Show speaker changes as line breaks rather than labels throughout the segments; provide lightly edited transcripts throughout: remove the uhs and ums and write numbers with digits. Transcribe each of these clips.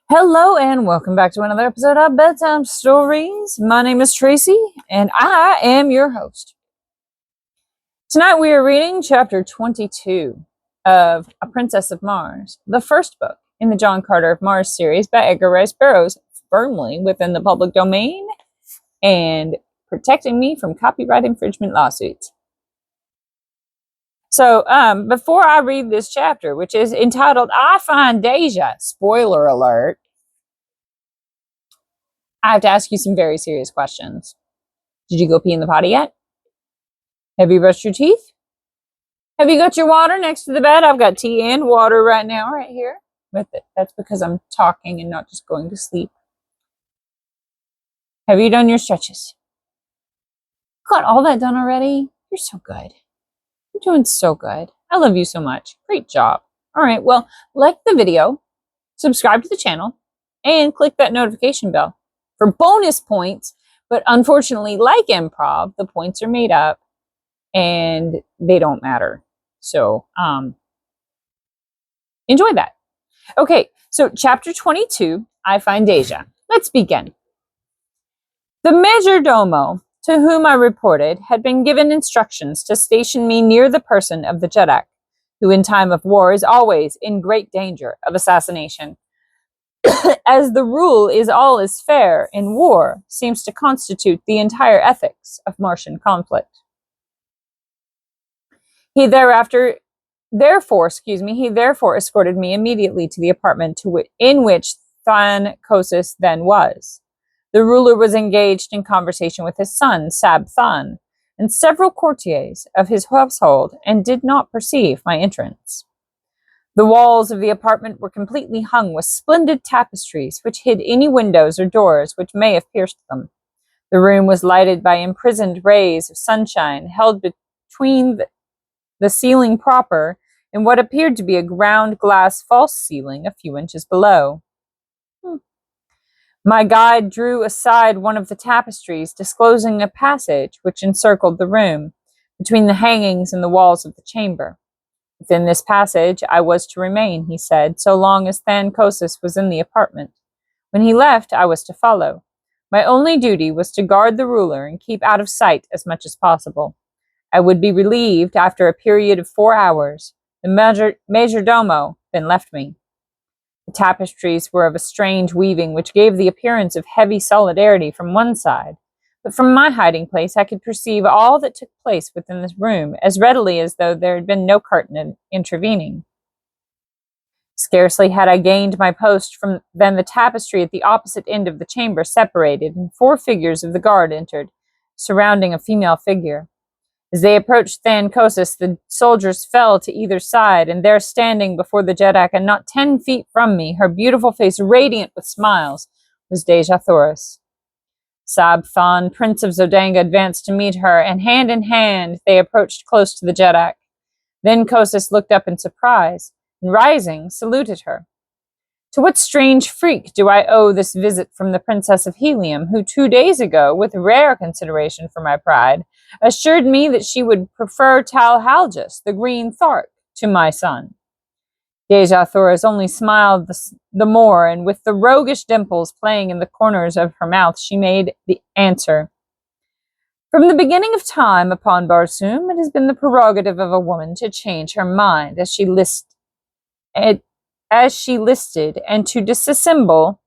Hello and welcome back to another episode of Bedtime Stories. My name is Tracy and I am your host. Tonight we are reading chapter 22 of A Princess of Mars, the first book in the John Carter of Mars series by Edgar Rice Burroughs, firmly within the public domain and protecting me from copyright infringement lawsuits. So, before I read this chapter, which is entitled I Find Dejah, spoiler alert, I have to ask you some very serious questions. Did you go pee in the potty yet? Have you brushed your teeth? Have you got your water next to the bed? I've got tea and water right now, right here with it. That's because I'm talking and not just going to sleep. Have you done your stretches? Got all that done already? You're so good. You're doing so good. I love you so much. Great job. All right, well, like the video, subscribe to the channel, and click that notification bell for bonus points. But unfortunately, like improv, the points are made up and they don't matter. So enjoy that. Okay, so chapter 22, I Find Dejah. Let's begin. The majordomo, to whom I reported, had been given instructions to station me near the person of the Jeddak, who in time of war is always in great danger of assassination. As the rule is all is fair in war seems to constitute the entire ethics of Martian conflict. He therefore escorted me immediately to the apartment in which Than then was. The ruler was engaged in conversation with his son, Sab Than, and several courtiers of his household, and did not perceive my entrance. The walls of the apartment were completely hung with splendid tapestries, which hid any windows or doors which may have pierced them. The room was lighted by imprisoned rays of sunshine, held between the ceiling proper and what appeared to be a ground glass false ceiling a few inches below. My guide drew aside one of the tapestries, disclosing a passage which encircled the room, between the hangings and the walls of the chamber. Within this passage I was to remain, he said, so long as Than was in the apartment. When he left, I was to follow. My only duty was to guard the ruler and keep out of sight as much as possible. I would be relieved after a period of 4 hours. The majordomo then left me. The tapestries were of a strange weaving which gave the appearance of heavy solidarity from one side, but from my hiding place I could perceive all that took place within this room as readily as though there had been no curtain intervening. Scarcely had I gained my post than the tapestry at the opposite end of the chamber separated, and 4 figures of the guard entered, surrounding a female figure. As they approached Than, the soldiers fell to either side, and there standing before the Jeddak and not 10 feet from me, her beautiful face radiant with smiles, was Dejah Thoris. Sab Than, Prince of Zodanga, advanced to meet her, and hand in hand they approached close to the Jeddak. Then looked up in surprise, and rising, saluted her. To what strange freak do I owe this visit from the Princess of Helium, who 2 days ago, with rare consideration for my pride, assured me that she would prefer Talhalgus, the green thark, to my son? Dejah Thoris only smiled the more, and with the roguish dimples playing in the corners of her mouth, she made the answer. From the beginning of time upon Barsoom, it has been the prerogative of a woman to change her mind as she listed, and to dissemble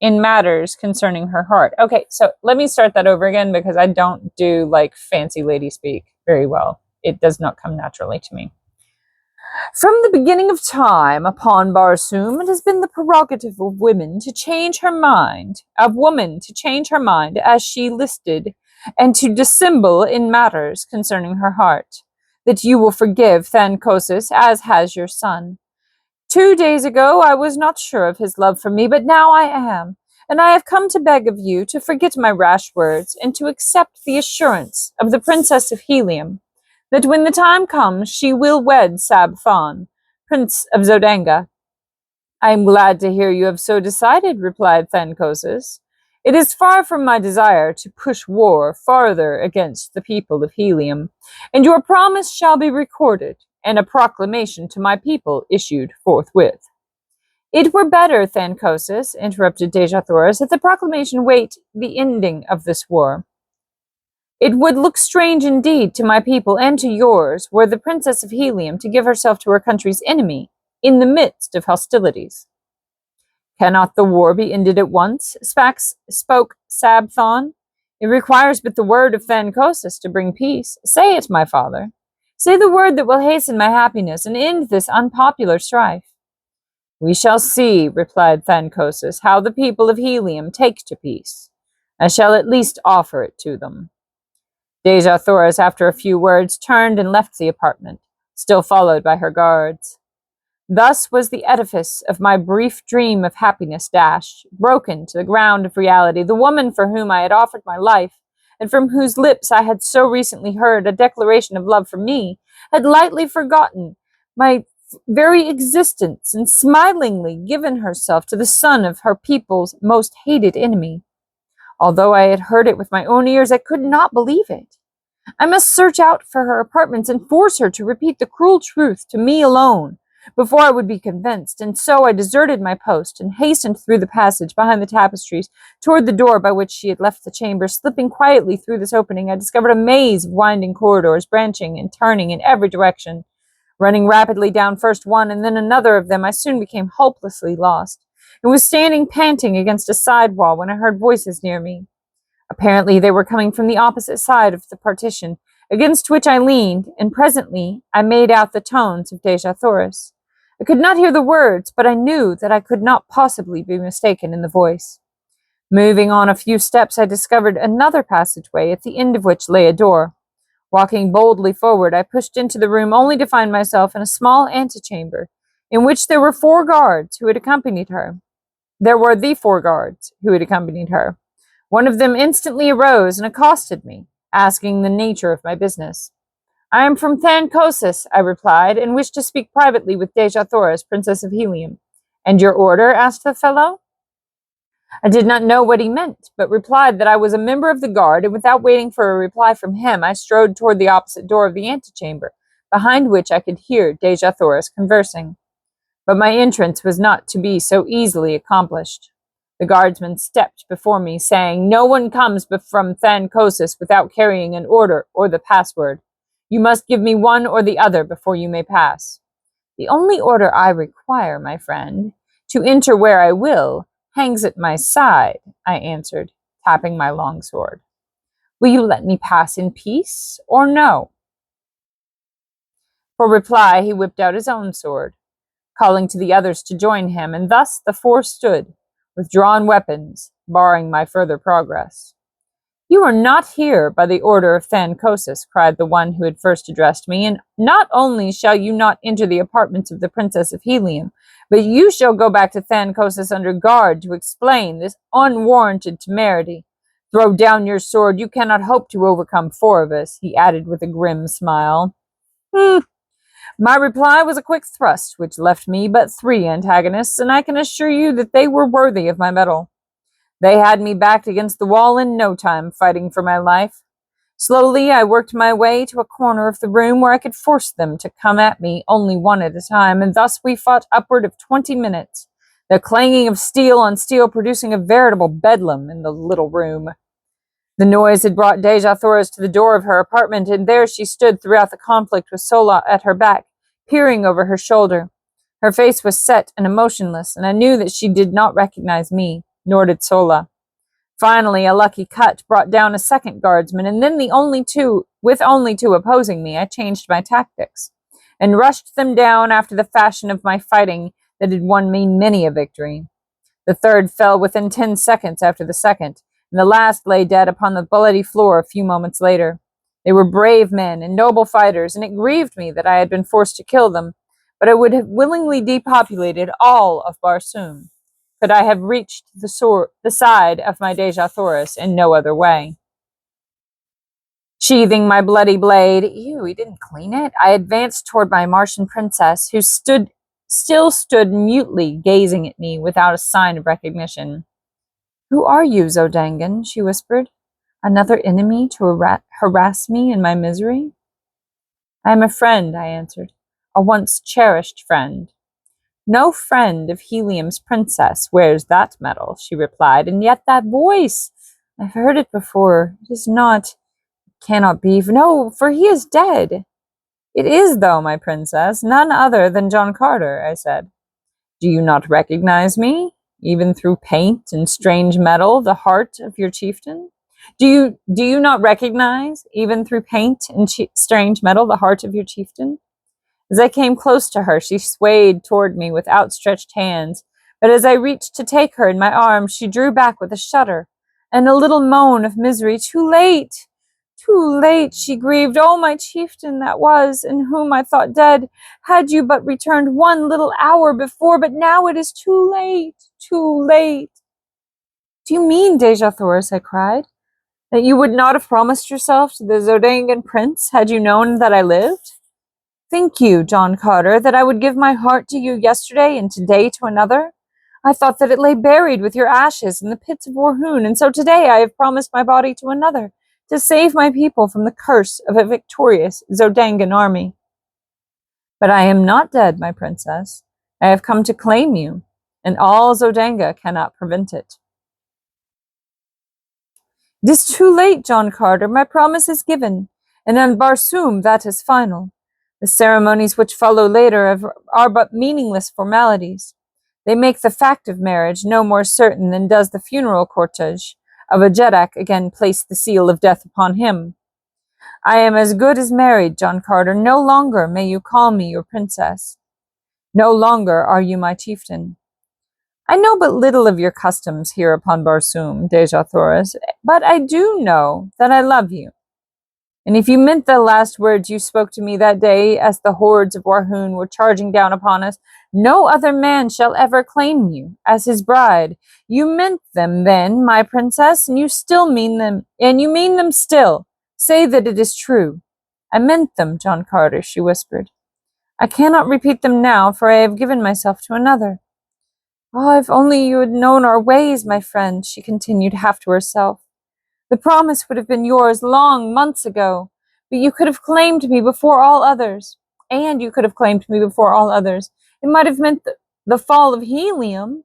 in matters concerning her heart. Okay, so let me start that over again because I don't do like fancy lady speak very well. It does not come naturally to me. From the beginning of time upon Barsoom, it has been the prerogative of woman to change her mind, as she listed, and to dissemble in matters concerning her heart. That you will forgive Than as has your son. 2 days ago I was not sure of his love for me, but now I am, and I have come to beg of you to forget my rash words and to accept the assurance of the Princess of Helium, that when the time comes she will wed Sab Than, Prince of Zodanga. I am glad to hear you have so decided, replied Than. It is far from my desire to push war farther against the people of Helium, and your promise shall be recorded, and a proclamation to my people issued forthwith. It were better, Thancosis, interrupted Dejah Thoris, that the proclamation wait the ending of this war. It would look strange indeed to my people and to yours were the Princess of Helium to give herself to her country's enemy in the midst of hostilities. Cannot the war be ended at once? Spoke Sab Than. It requires but the word of Thancosis to bring peace. Say it, my father. Say the word that will hasten my happiness and end this unpopular strife. We shall see, replied Thancosis, how the people of Helium take to peace. I shall at least offer it to them. Dejah Thoris, after a few words, turned and left the apartment, still followed by her guards. Thus was the edifice of my brief dream of happiness dashed, broken to the ground of reality. The woman for whom I had offered my life, and from whose lips I had so recently heard a declaration of love for me, had lightly forgotten my very existence and smilingly given herself to the son of her people's most hated enemy. Although I had heard it with my own ears, I could not believe it. I must search out for her apartments and force her to repeat the cruel truth to me alone before I would be convinced, and so I deserted my post and hastened through the passage behind the tapestries toward the door by which she had left the chamber. Slipping quietly through this opening, I discovered a maze of winding corridors, branching and turning in every direction. Running rapidly down first one and then another of them, I soon became hopelessly lost, and was standing panting against a side wall when I heard voices near me. Apparently they were coming from the opposite side of the partition, against which I leaned, and presently I made out the tones of Dejah Thoris. I could not hear the words, but I knew that I could not possibly be mistaken in the voice. Moving on a few steps, I discovered another passageway, at the end of which lay a door. Walking boldly forward, I pushed into the room only to find myself in a small antechamber, in which there were the 4 guards who had accompanied her. One of them instantly arose and accosted me, asking the nature of my business. I am from Thancosis, I replied, and wish to speak privately with Dejah Thoris, Princess of Helium. And your order? Asked the fellow. I did not know what he meant, but replied that I was a member of the guard, and without waiting for a reply from him, I strode toward the opposite door of the antechamber, behind which I could hear Dejah Thoris conversing. But my entrance was not to be so easily accomplished. The guardsman stepped before me, saying, No one comes from Thancosis without carrying an order or the password. You must give me one or the other before you may pass. The only order I require, my friend, to enter where I will, hangs at my side, I answered, tapping my long sword. Will you let me pass in peace, or no? For reply, he whipped out his own sword, calling to the others to join him, and thus the 4 stood, with drawn weapons, barring my further progress. You are not here by the order of Thancosis, cried the one who had first addressed me, and not only shall you not enter the apartments of the Princess of Helium, but you shall go back to Thancosis under guard to explain this unwarranted temerity. Throw down your sword, you cannot hope to overcome 4 of us, he added with a grim smile. My reply was a quick thrust, which left me but 3 antagonists, and I can assure you that they were worthy of my mettle. They had me backed against the wall in no time, fighting for my life. Slowly, I worked my way to a corner of the room where I could force them to come at me only one at a time, and thus we fought upward of 20 minutes, the clanging of steel on steel producing a veritable bedlam in the little room. The noise had brought Dejah Thoris to the door of her apartment, and there she stood throughout the conflict with Sola at her back, peering over her shoulder. Her face was set and emotionless, and I knew that she did not recognize me, nor did Sola. Finally, a lucky cut brought down a second guardsman, and then with only two opposing me, I changed my tactics, and rushed them down after the fashion of my fighting that had won me many a victory. The third fell within 10 seconds after the second, and the last lay dead upon the bloody floor a few moments later. They were brave men and noble fighters, and it grieved me that I had been forced to kill them, but I would have willingly depopulated all of Barsoom, could I have reached the side of my Dejah Thoris in no other way. Sheathing my bloody blade, he didn't clean it, I advanced toward my Martian princess, who still stood mutely gazing at me without a sign of recognition. Who are you, Zodangan? She whispered. Another enemy to harass me in my misery? I am a friend, I answered, a once cherished friend. No friend of Helium's princess wears that medal, she replied, and yet that voice, I've heard it before. It is not, cannot be, no, for he is dead. It is, though, my princess, none other than John Carter, I said. Do you not recognize me, even through paint and strange metal, the heart of your chieftain? Do you not recognize, even through paint and strange metal, the heart of your chieftain? As I came close to her, she swayed toward me with outstretched hands, but as I reached to take her in my arms, she drew back with a shudder and a little moan of misery. Too late! Too late, she grieved. Oh, my chieftain that was, and whom I thought dead, had you but returned one little hour before, but now it is too late, too late. Do you mean, Dejah Thoris, I cried, that you would not have promised yourself to the Zodangan prince had you known that I lived? Think you, John Carter, that I would give my heart to you yesterday and today to another? I thought that it lay buried with your ashes in the pits of Orhun, and so today I have promised my body to another, to save my people from the curse of a victorious Zodangan army. But I am not dead, my princess. I have come to claim you, and all Zodanga cannot prevent it. It is too late, John Carter. My promise is given, and on Barsoom that is final. The ceremonies which follow later are but meaningless formalities. They make the fact of marriage no more certain than does the funeral cortege of a Jeddak again place the seal of death upon him. I am as good as married, John Carter. No longer may you call me your princess. No longer are you my chieftain. I know but little of your customs here upon Barsoom, Dejah Thoris, but I do know that I love you. And if you meant the last words you spoke to me that day as the hordes of Orhun were charging down upon us, no other man shall ever claim you as his bride. You meant them then, my princess, and you still mean them, and you mean them still. Say that it is true. I meant them, John Carter, she whispered. I cannot repeat them now, for I have given myself to another. Oh, if only you had known our ways, my friend, she continued half to herself. The promise would have been yours long months ago, but you could have claimed me before all others. And you could have claimed me before all others. It might have meant the fall of Helium,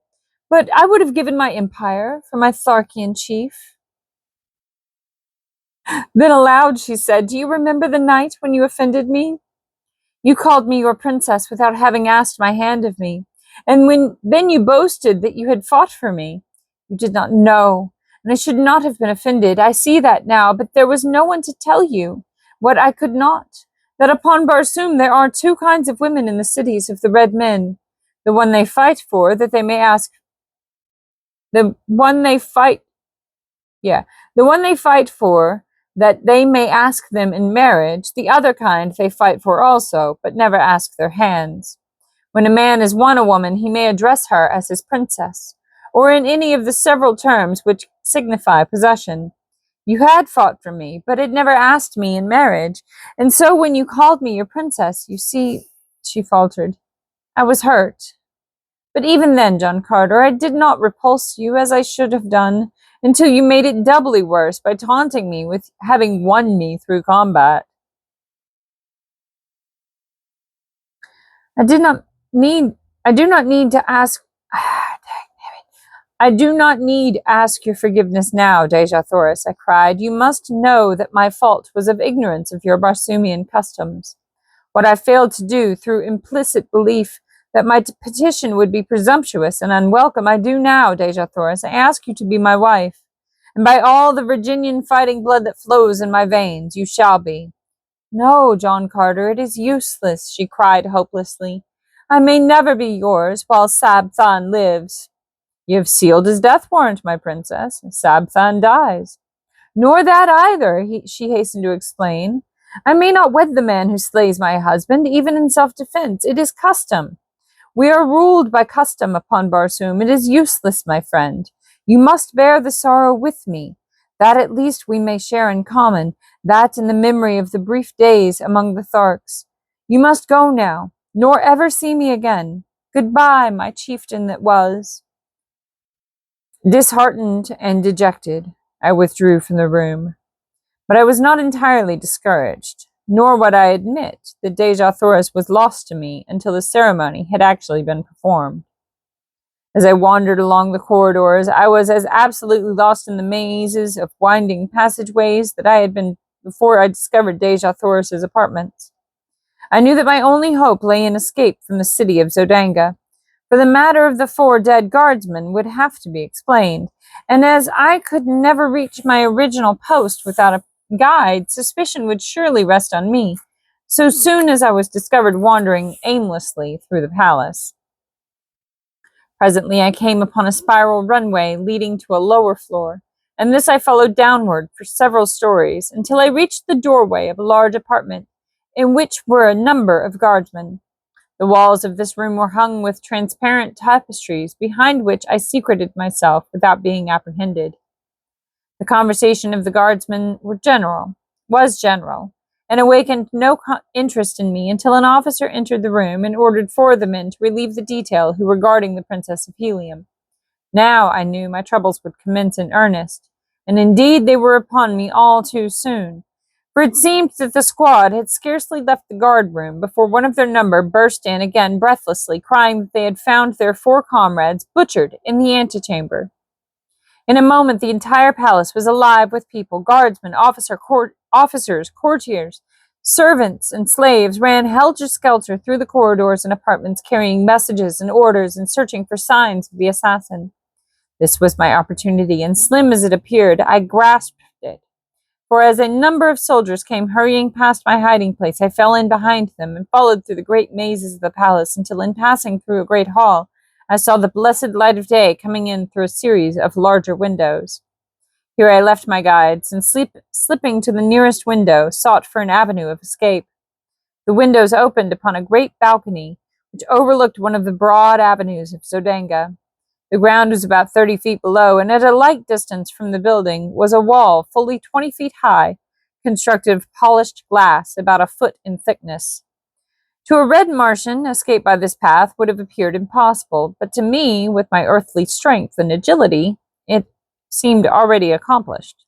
but I would have given my empire for my Tharkian chief. Then aloud she said, do you remember the night when you offended me? You called me your princess without having asked my hand of me, and then you boasted that you had fought for me. You did not know, and I should not have been offended. I see that now, but there was no one to tell you what I could not, that upon Barsoom there are two kinds of women in the cities of the red men, the one they fight for, that they may ask, the one they fight for, that they may ask them in marriage, the other kind they fight for also, but never ask their hands. When a man has won a woman, he may address her as his princess, or in any of the several terms which signify possession. You had fought for me, but had never asked me in marriage, and so when you called me your princess, you see, she faltered, I was hurt. But even then, John Carter, I did not repulse you as I should have done, until you made it doubly worse by taunting me with having won me through combat. I do not need to ask your forgiveness now, Dejah Thoris, I cried. You must know that my fault was of ignorance of your Barsoomian customs. What I failed to do through implicit belief that my petition would be presumptuous and unwelcome, I do now, Dejah Thoris. I ask you to be my wife, and by all the Virginian fighting blood that flows in my veins, you shall be. No, John Carter, it is useless, she cried hopelessly. I may never be yours while Sab Than lives. You have sealed his death warrant, my princess. Sab Than dies. Nor that either, she hastened to explain. I may not wed the man who slays my husband, even in self-defense. It is custom. We are ruled by custom upon Barsoom. It is useless, my friend. You must bear the sorrow with me. That at least we may share in common, that in the memory of the brief days among the Tharks. You must go now, nor ever see me again. Goodbye, my chieftain that was. Disheartened and dejected, I withdrew from the room. But I was not entirely discouraged. nor would I admit that Dejah Thoris was lost to me until the ceremony had actually been performed. As I wandered along the corridors, I was as absolutely lost in the mazes of winding passageways that I had been before I discovered Dejah Thoris's apartments. I knew that my only hope lay in escape from the city of Zodanga, for the matter of the 4 dead guardsmen would have to be explained, and as I could never reach my original post without a guide, suspicion would surely rest on me, so soon as I was discovered wandering aimlessly through the palace. Presently I came upon a spiral runway leading to a lower floor, and this I followed downward for several stories until I reached the doorway of a large apartment in which were a number of guardsmen. The walls of this room were hung with transparent tapestries, behind which I secreted myself without being apprehended. The conversation of the guardsmen was general, and awakened no interest in me until an officer entered the room and ordered 4 of the men to relieve the detail who were guarding the Princess of Helium. Now I knew my troubles would commence in earnest, and indeed they were upon me all too soon. For it seemed that the squad had scarcely left the guard room before one of their number burst in again breathlessly, crying that they had found their 4 comrades butchered in the antechamber. In a moment the entire palace was alive with people. Guardsmen, officers, courtiers, servants, and slaves ran helter-skelter through the corridors and apartments, carrying messages and orders and searching for signs of the assassin. This was my opportunity, and slim as it appeared, I grasped it. For as a number of soldiers came hurrying past my hiding place, I fell in behind them and followed through the great mazes of the palace until, in passing through a great hall, I saw the blessed light of day coming in through a series of larger windows. Here I left my guides and, slipping to the nearest window, sought for an avenue of escape. The windows opened upon a great balcony which overlooked one of the broad avenues of Zodanga. The ground was about 30 feet below, and at a light distance from the building was a wall fully 20 feet high, constructed of polished glass about a foot in thickness. To a red Martian, escape by this path would have appeared impossible, but to me, with my earthly strength and agility, it seemed already accomplished.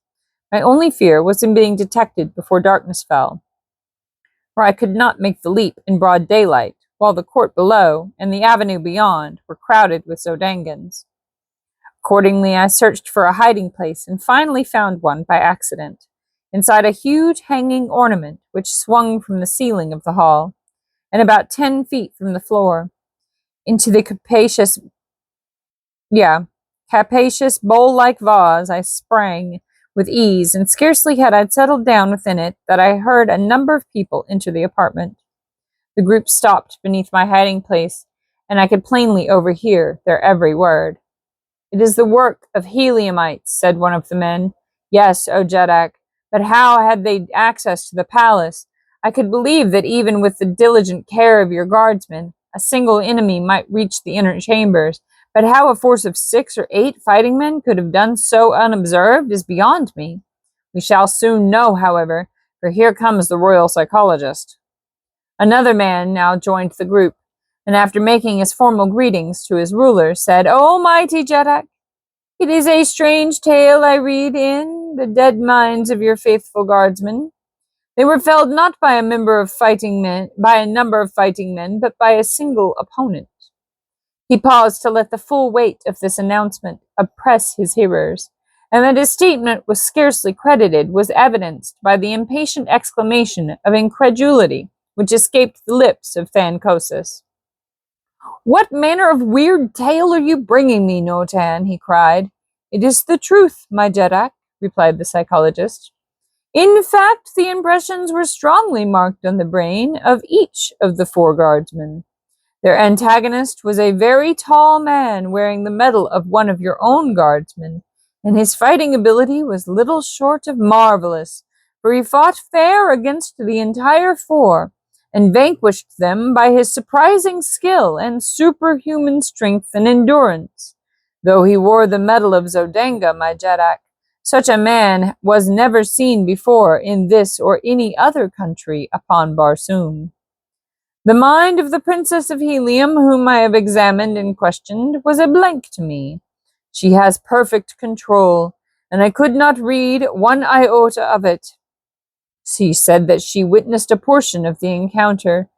My only fear was in being detected before darkness fell, for I could not make the leap in broad daylight, while the court below and the avenue beyond were crowded with Zodangans. Accordingly, I searched for a hiding place and finally found one by accident, inside a huge hanging ornament which swung from the ceiling of the hall, and about 10 feet from the floor. Into the capacious bowl-like vase I sprang with ease, and scarcely had I settled down within it that I heard a number of people enter the apartment. The group stopped beneath my hiding place, and I could plainly overhear their every word. "It is the work of Heliumites," said one of the men. "Yes, O Jeddak, but how had they access to the palace? I could believe that even with the diligent care of your guardsmen, a single enemy might reach the inner chambers, but how a force of 6 or 8 fighting men could have done so unobserved is beyond me. We shall soon know, however, for here comes the royal psychologist." Another man now joined the group, and after making his formal greetings to his ruler, said, "O mighty Jeddak, it is a strange tale I read in the dead minds of your faithful guardsmen. They were felled not by a number of fighting men, but by a single opponent." He paused to let the full weight of this announcement oppress his hearers, and that his statement was scarcely credited was evidenced by the impatient exclamation of incredulity which escaped the lips of Thankosis. "What manner of weird tale are you bringing me, Notan?" he cried. "It is the truth, my Jeddak," replied the psychologist. "In fact, the impressions were strongly marked on the brain of each of the 4 guardsmen. Their antagonist was a very tall man wearing the medal of one of your own guardsmen, and his fighting ability was little short of marvelous, for he fought fair against the entire 4, and vanquished them by his surprising skill and superhuman strength and endurance. Though he wore the medal of Zodanga, my Jeddak, such a man was never seen before in this or any other country upon Barsoom. The mind of the Princess of Helium, whom I have examined and questioned, was a blank to me. She has perfect control, and I could not read one iota of it. She said that she witnessed a portion of the encounter,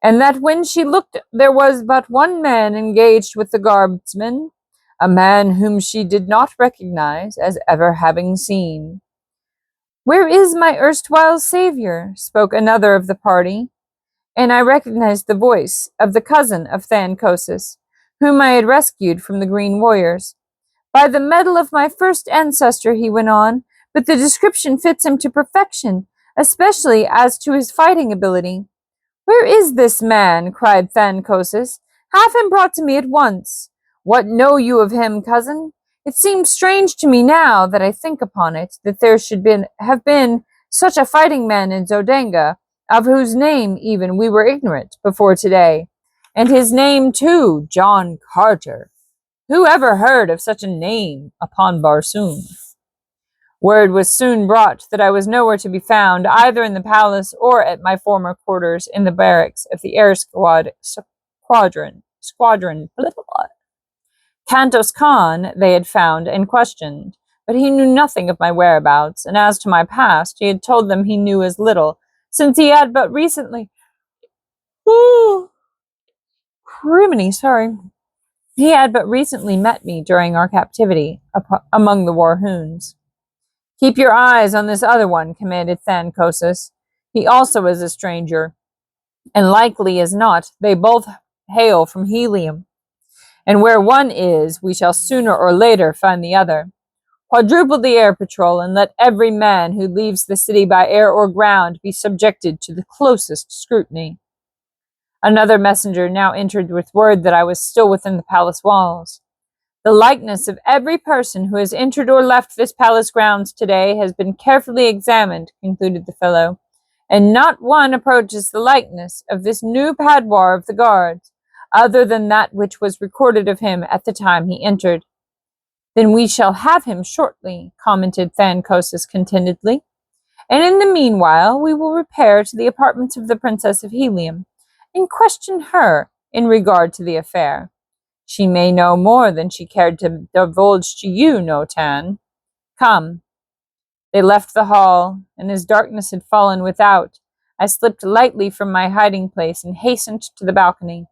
and that when she looked there was but one man engaged with the guardsman, a man whom she did not recognize as ever having seen. "Where is my erstwhile savior?" spoke another of the party, and I recognized the voice of the cousin of Thancosis, whom I had rescued from the green warriors. "By the metal of my first ancestor," he went on, "but the description fits him to perfection, especially as to his fighting ability." "Where is this man?" cried Thancosis. "Have him brought to me at once. What know you of him, cousin? It seems strange to me now that I think upon it, that there should have been such a fighting man in Zodanga, of whose name even we were ignorant before today. And his name too, John Carter. Who ever heard of such a name upon Barsoom?" Word was soon brought that I was nowhere to be found, either in the palace or at my former quarters in the barracks of the air squadron. Blah, blah, blah. Kantos Khan they had found and questioned, but he knew nothing of my whereabouts, and as to my past, he had told them he knew as little, since he had but recently... He had but recently met me during our captivity among the Warhoons. "Keep your eyes on this other one," commanded Thancosis. "He also is a stranger, and likely as not, they both hail from Helium. And where one is, we shall sooner or later find the other. Quadruple the air patrol, and let every man who leaves the city by air or ground be subjected to the closest scrutiny." Another messenger now entered with word that I was still within the palace walls. "The likeness of every person who has entered or left this palace grounds today has been carefully examined," concluded the fellow, "and not one approaches the likeness of this new padwar of the guards, other than that which was recorded of him at the time he entered." "Then we shall have him shortly," commented Thancosis contentedly, "and in the meanwhile we will repair to the apartments of the Princess of Helium, and question her in regard to the affair. She may know more than she cared to divulge to you, Notan. Come." They left the hall, and as darkness had fallen without, I slipped lightly from my hiding place and hastened to the balcony.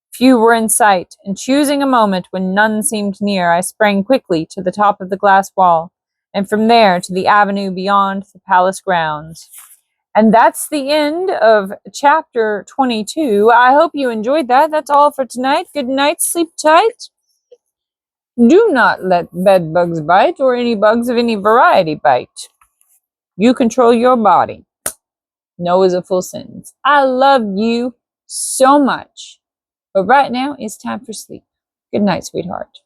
Few were in sight, and choosing a moment when none seemed near, I sprang quickly to the top of the glass wall, and from there to the avenue beyond the palace grounds. And that's the end of chapter 22. I hope you enjoyed that. That's all for tonight. Good night. Sleep tight. Do not let bed bugs bite or any bugs of any variety bite. You control your body. No is a full sentence. I love you so much. But right now it's time for sleep. Good night, sweetheart.